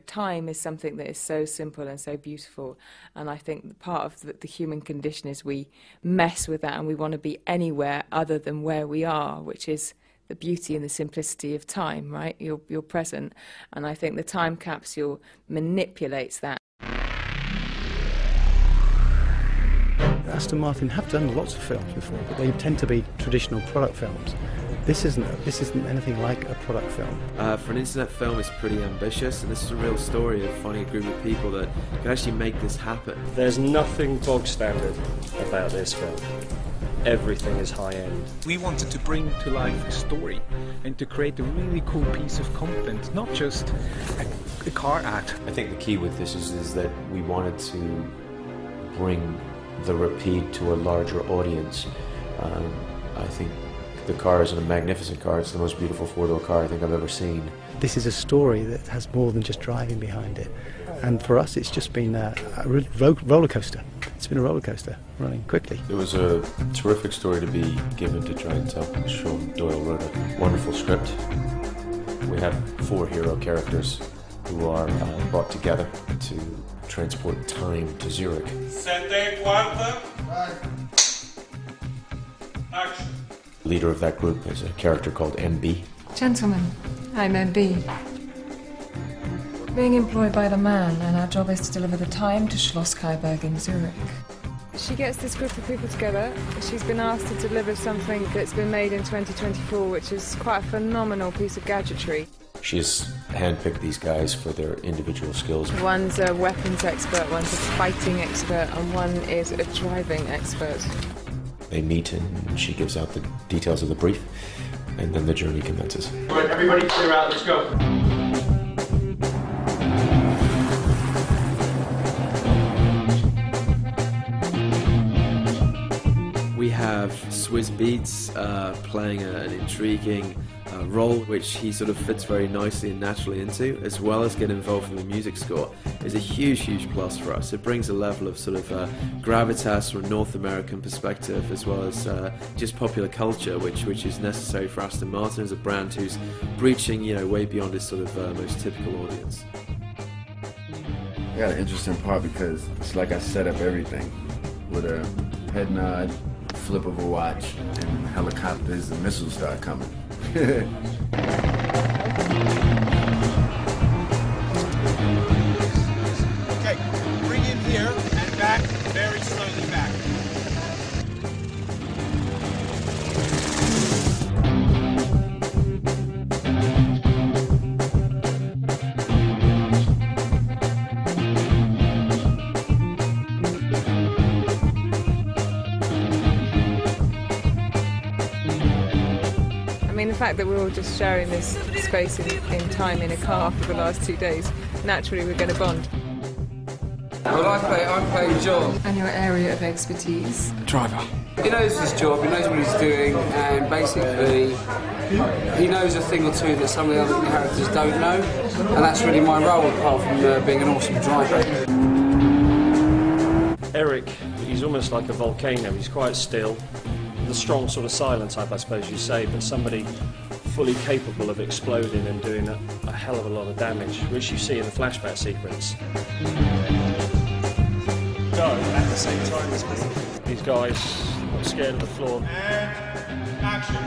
Time is something that is so simple and so beautiful, and I think part of the human condition is we mess with that and we want to be anywhere other than where we are, which is the beauty and the simplicity of time, right? You're present, and I think the time capsule manipulates that. Aston Martin have done lots of films before, but they tend to be traditional product films. This isn't anything like a product film. For an internet film, it's pretty ambitious, and this is a real story of finding a group of people that can actually make this happen. There's nothing bog standard about this film. Everything is high end. We wanted to bring to life a story and to create a really cool piece of content, not just a car act. I think the key with this is that we wanted to bring the Rapide to a larger audience. I think the car is a magnificent car. It's the most beautiful four-door car I think I've ever seen. This is a story that has more than just driving behind it. And for us, it's just been a roller coaster. It's been a roller coaster running quickly. It was a terrific story to be given to try and tell. Sean Doyle wrote a wonderful script. We have 4 hero characters who are brought together to transport time to Zurich. Sente quarta. Action. Leader of that group is a character called MB. Gentlemen, I'm MB. Being employed by the man, and our job is to deliver the time to Schloss Kaiberg in Zurich. She gets this group of people together. She's been asked to deliver something that's been made in 2024, which is quite a phenomenal piece of gadgetry. She has handpicked these guys for their individual skills. One's a weapons expert, one's a fighting expert, and one is a driving expert. They meet and she gives out the details of the brief, and then the journey commences. All right, everybody clear out, let's go. We have Swizz Beatz playing an intriguing role which he sort of fits very nicely and naturally into, as well as getting involved in the music score, is a huge plus for us. It brings a level of sort of gravitas from a North American perspective, as well as just popular culture, which is necessary for Aston Martin as a brand who's breaching, you know, way beyond its sort of most typical audience. I got an interesting part because it's like I set up everything with a head nod, flip of a watch, and helicopters and missiles start coming. Okay, bring in here and back, very slowly back. I mean, the fact that we're all just sharing this space in time in a car for the last 2 days, naturally we're going to bond. Well, I'm playing John. And your area of expertise? Driver. He knows his job, he knows what he's doing, and basically he knows a thing or two that some of the other characters don't know, and that's really my role, apart from being an awesome driver. Eric, he's almost like a volcano. He's quite still. The strong sort of silent type, I suppose you say, but somebody fully capable of exploding and doing a hell of a lot of damage, which you see in the flashback sequence. Go at the same time as me. These guys are scared of the floor. And action.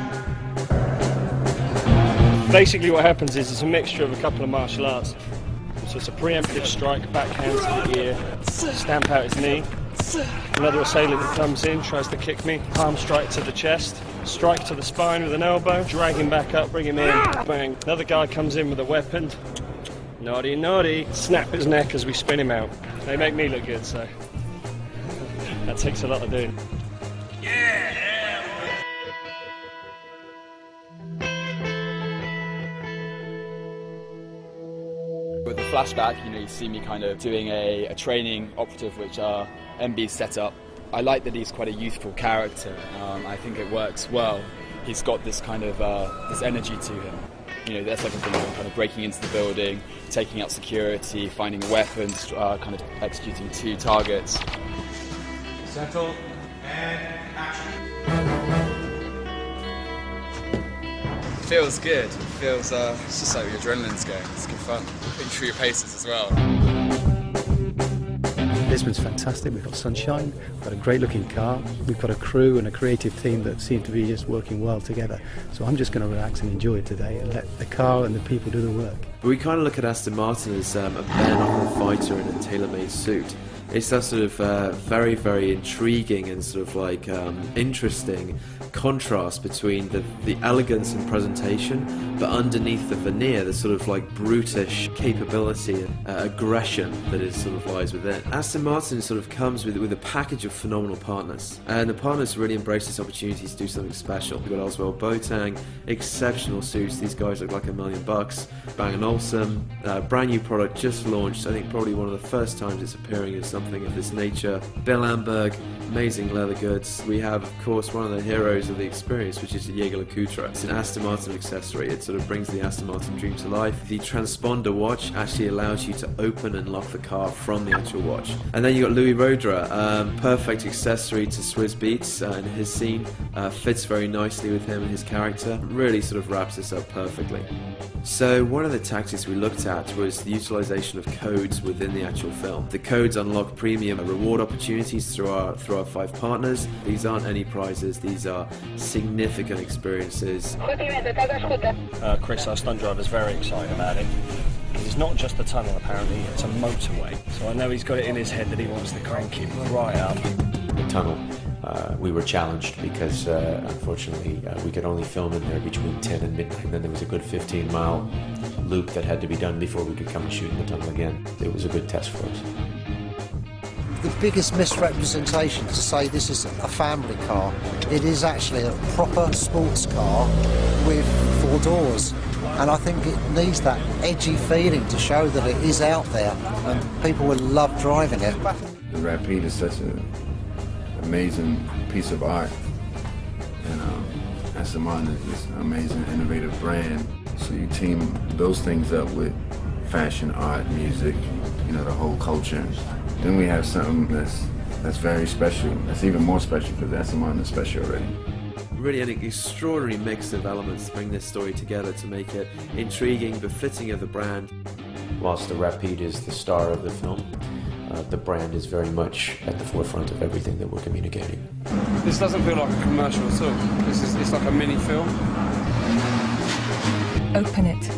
Basically what happens is it's a mixture of a couple of martial arts. So it's a preemptive strike, backhand to the ear, stamp out his knee. Another assailant that comes in, tries to kick me, palm strike to the chest, strike to the spine with an elbow, drag him back up, bring him in, bang. Another guy comes in with a weapon, naughty, snap his neck as we spin him out. They make me look good, so that takes a lot of doing. With the flashback, you know, you see me kind of doing a training operative which MB set up. I like that he's quite a youthful character. I think it works well. He's got this kind of this energy to him. You know, there's like a thing of kind of breaking into the building, taking out security, finding weapons, kind of executing 2 targets. Settle and action. feels good. It feels it's just like your adrenaline's going. It's good fun. Putting through your paces as well. Lisbon's fantastic. We've got sunshine, we've got a great looking car, we've got a crew and a creative team that seem to be just working well together. So I'm just going to relax and enjoy it today and let the car and the people do the work. But we kind of look at Aston Martin as a bare-knuckle fighter in a tailor-made suit. It's that sort of very, very intriguing and sort of like interesting contrast between the elegance and presentation, but underneath the veneer, the sort of like brutish capability and aggression that is sort of lies within. Aston Martin sort of comes with a package of phenomenal partners, and the partners really embrace this opportunity to do something special. We've got Oswald Boateng, exceptional suits. These guys look like $1 million. Bang & Olufsen, brand new product just launched. I think probably one of the first times it's appearing as something of this nature. Bill Amberg, amazing leather goods. We have, of course, one of the heroes of the experience, which is the Jaeger LeCoultre. It's an Aston Martin accessory. It sort of brings the Aston Martin dream to life. The transponder watch actually allows you to open and lock the car from the actual watch. And then you got Louis Rodra, perfect accessory to Swiss Beats in his scene. Fits very nicely with him and his character. Really sort of wraps this up perfectly. So one of the tactics we looked at was the utilization of codes within the actual film. The codes unlock premium reward opportunities through our 5 partners. These aren't any prizes, these are significant experiences. Chris, our stunt driver, is very excited about it. It's not just a tunnel, apparently, it's a motorway. So I know he's got it in his head that he wants to crank it right up. The tunnel, we were challenged because unfortunately we could only film in there between 10 and midnight, and then there was a good 15-mile loop that had to be done before we could come and shoot in the tunnel again. It was a good test for us. The biggest misrepresentation to say this is a family car. It is actually a proper sports car with 4 doors. And I think it needs that edgy feeling to show that it is out there and people will love driving it. The Rapide is such an amazing piece of art, and Aston Martin is just an amazing, innovative brand. So you team those things up with fashion, art, music, you know, the whole culture. Then we have something that's very special. That's even more special because Aston Martin is special already. Really an extraordinary mix of elements to bring this story together to make it intriguing, befitting of the brand. Whilst the Rapide is the star of the film, the brand is very much at the forefront of everything that we're communicating. This doesn't feel like a commercial at all. It's like a mini film. Open it.